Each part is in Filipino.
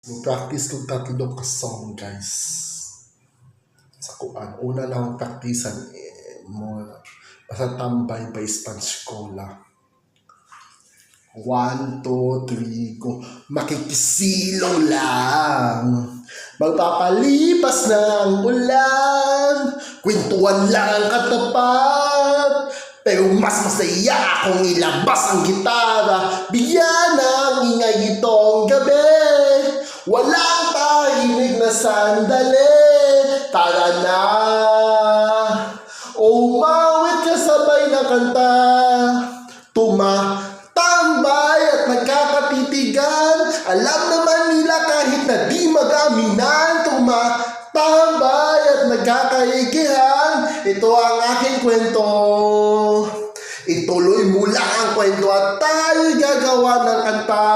Mag-practice kong tatlo ka song, guys. Sa kuan. Una na akong practicean mo. Basta tambay by Sponge Cola. 1, 2, 3, go. Makikisilong lang. Magpapalipas na ang ulan. Kwentuhan lang ang katapat. Pero mas masaya akong ilabas ang gitara. Bigyan ng ingay itong gabi. Walang tahimik na sandali. Tara na. Umawit ka sabay na kanta. Tumatambay at nagkakatitigan. Alam naman nila kahit na di mag-aminan. Tumatambay at nagkakaigihan. Ito ang aking kwento. Ituloy mo lang ang kwento at tayo'y gagawa ng kanta.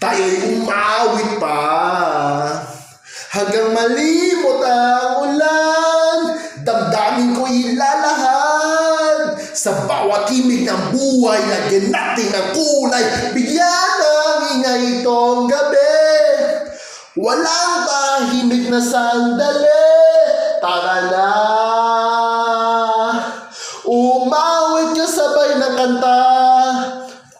Tayo'y umawit pa hanggang malimot ang ulan. Damdamin ko'y ilalahad sa bawat himig ng buhay. Lagyan natin ang kulay. Bigyan ng ingay itong gabi. Walang tahimik na sandali. Tara na. Umawit ka sabay ng kanta.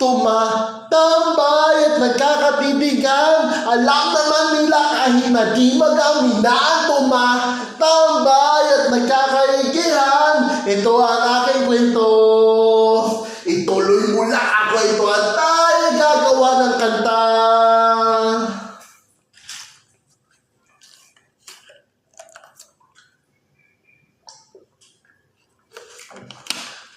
Tumatambay at nagkakatitigan. Alam naman nila kahit na di mag-aminan. Tumatambay at nagkakaigihan. Ito ang aking kwento. Ituloy mo lang ang kwento at tayo gagawa ng kanta.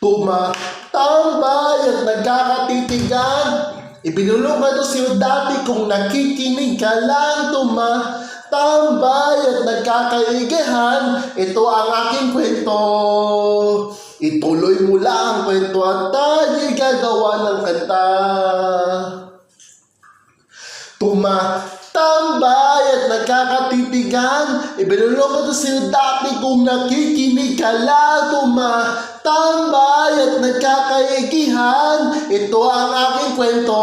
Tumatambay at nagkakatitigan. Ibinulong ka to siyo dati kung nakikinig ka lang. Tumatambay at nagkakaigihan. Ito ang aking kwento. Ituloy mo lang ang kwento at tayo'y gagawa ng kanta. Tumatambay at nagkakatitigan. Ibinulong ko to sa'yo dati kung nakikinig ka lang. Tumatambay at nagkakaigihan. Ito ang aking kwento.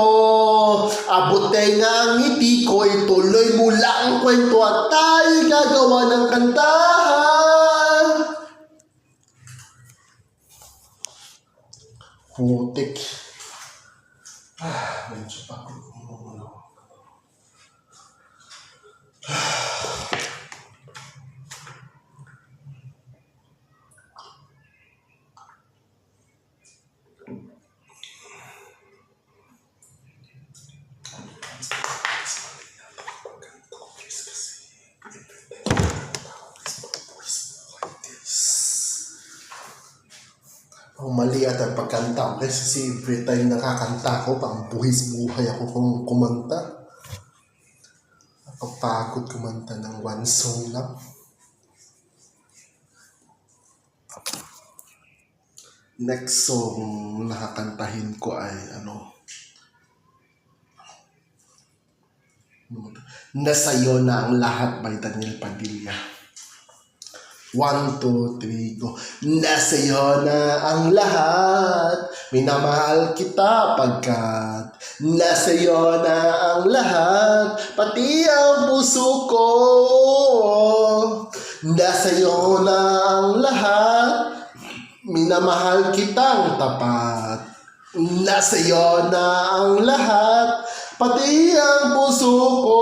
Abotay nga ang ngiti ko. Ituloy mo lang ang kwento at tayo gagawa ng kanta. Putik. Medyo pagod mo. Mali at ang pagkanta ko kasi every time nakakanta ko pang buhis buhay ako kung kumanta. Napapagod kumanta ng one song lang. Next song nakakantahin ko ay Nasa'yo na ang lahat by Daniel Padilla. 1, 2, 3, go. Nasa'yo na ang lahat. Minamahal kita pagkat nasa'yo na ang lahat. Pati ang puso ko. Nasa'yo na ang lahat. Minamahal kitang tapat. Nasa'yo na ang lahat. Pati ang puso ko.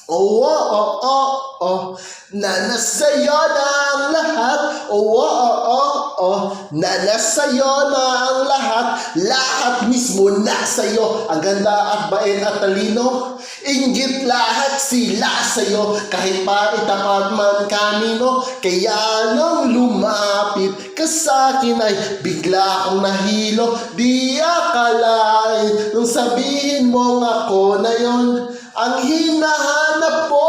Oh, oh, oh, oh, oh. Na nasa'yo na ang lahat. Oh, oh, oh, oh, oh. Na nasa'yo na ang lahat. Lahat mismo nasa'yo. Ang ganda at bait at talino. Inggit lahat sila sa'yo. Kahit pa itapat man kanino. Kaya nang lumapit ka sa'kin ay bigla akong nahilo. Di akalain nung sabihin mong ako na yon ang hinahanap ko.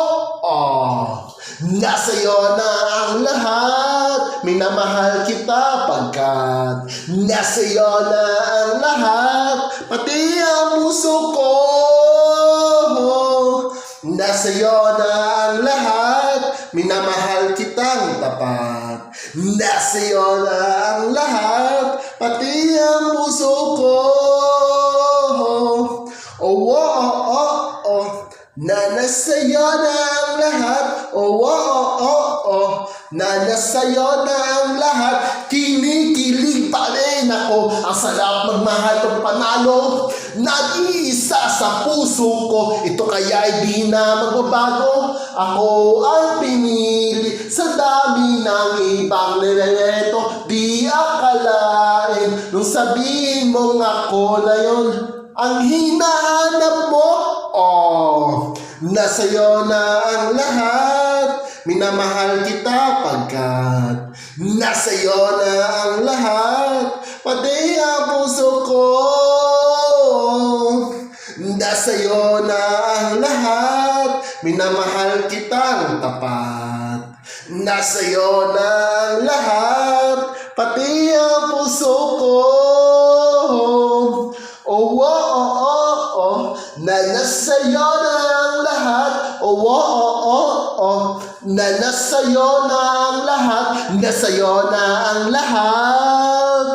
Nasa'yo na ang lahat. Minamahal kita pagkat nasa'yo na ang lahat. Pati ang puso ko. Nasa'yo na ang lahat. Minamahal kitang tapat. Nasa'yo na ang lahat. Pati ang puso ko. na nasa'yo na ang lahat. Na nasa'yo na ang lahat. Kinikilig pa rin ako. Ang sarap magmahal kong panalo. Nag-iisa sa puso ko. Ito kaya'y di na magbabago. Ako ang pinili sa dami ng ibang nireto. Di akalain nung sabihin mong ako na yun ang hinahanap mo. Nasa'yo na ang lahat. Minamahal kita pagkat nasa'yo na ang lahat. Pati ang puso ko. Nasa'yo na ang lahat. Minamahal kitang tapat. Nasa'yo na ang lahat. Pati ang puso ko. Na nasa'yo na ang lahat. Na nasa'yo na ang lahat. Nasa'yo na ang lahat.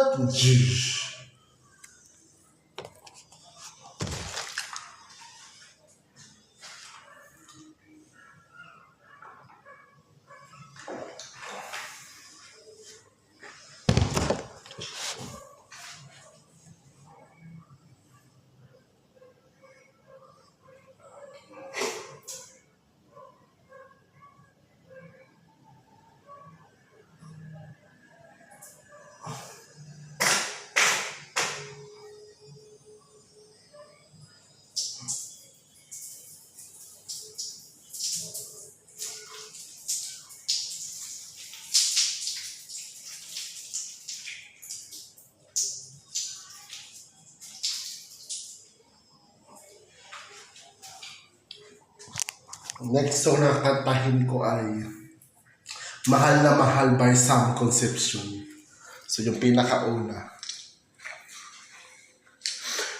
Next song na kantahin ko ay Mahal na Mahal by Sam Concepcion. So yung pinakauna.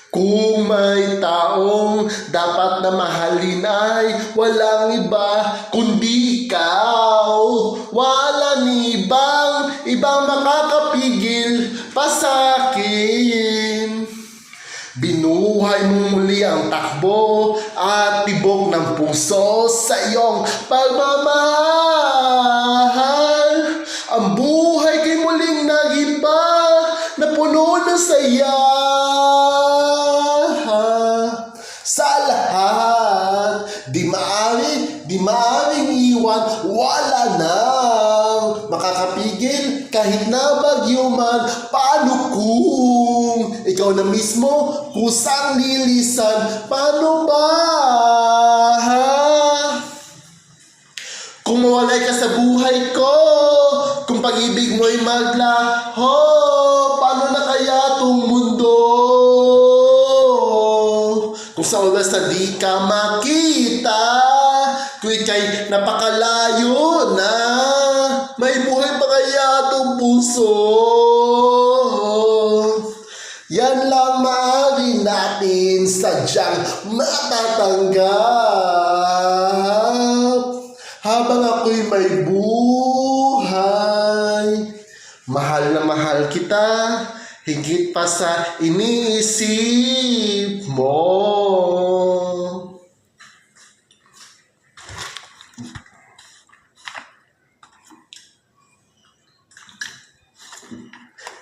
Kung may taong dapat na mahalin ay walang iba kundi ikaw. Walang ibang makakapigil pa sa'kin. Binuhay mo muli ang takbo at tibok ng puso sa iyong pagmamahal. Ang buhay kay muling nagiba na puno ng saya. Sa lahat, di maaaring iwan, wala nang makakapigil kahit na bagyo man. Paano kung ikaw na mismo kusang lilisan? Paano ba? Kung mawalay ka sa buhay ko, kung pag-ibig mo'y maglaho, paano na kaya tong mundo? Kung sa oras na di ka makita, kung ika'y napakalayo na, may buhay pa kaya tong puso? Yan lang maaari natin sadyang matatanggap habang ako'y may buhay. Mahal na mahal kita higit pa sa iniisip mo.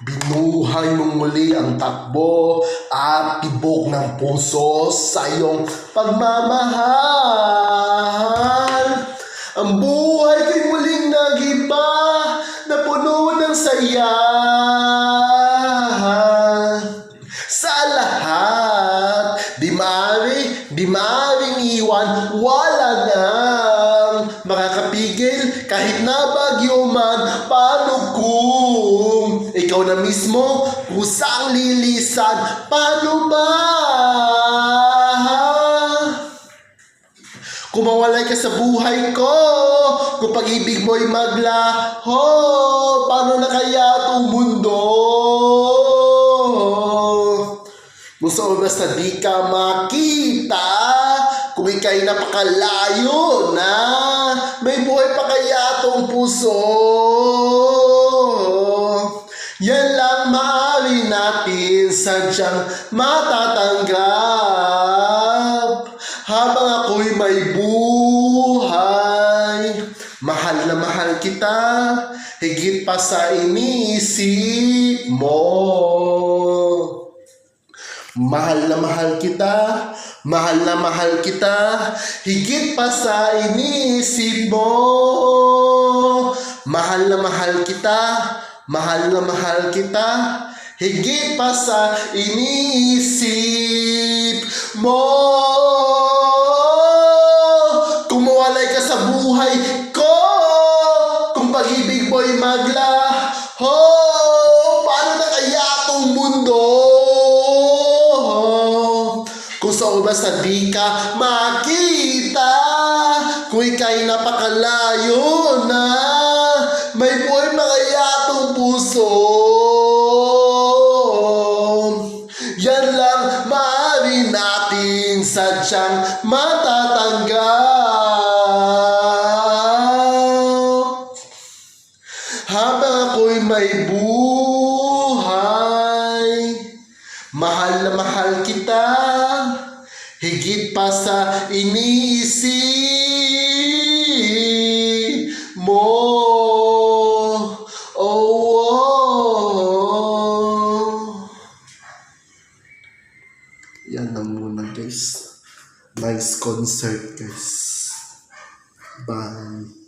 Binuhay mong muli ang takbo at tibok ng puso sa iyong pagmamahal. Ang buhay kay muling nagiba na puno ng saya. Sa lahat, di maaring iwan, wala nang makakapigil kahit na bagyo man. Paano kung ikaw na mismo kusang lilisan? Paano ba? Kung mawalay ka sa buhay ko, kung pag-ibig mo'y maglaho, paano na kaya itong mundo? Kung sa oras na di ka makita, kung ika'y napakalayo na, may buhay pa kaya itong puso? Yan lang maaari natin sadyang matatanggap habang ako'y may kita, higit pa sa iniisip mo. Mahal na mahal kita, mahal na mahal kita, higit pa sa iniisip mo. Mahal na mahal kita, mahal na mahal kita, higit pa sa iniisip mo. Kung mawalay ka sa buhay ko, kung pag-ibig mo'y maglaho, paano na kaya itong mundo? Kung sa ubas na di ka makita, kung ika'y napakalayo na, may buhay pa kaya itong puso? Yan lang maaari natin sadyang matatanggap. Habang ako'y may buhay, mahal na mahal kita, higit pa sa iniisip mo. Yan na muna guys. Nice concert guys. Bye.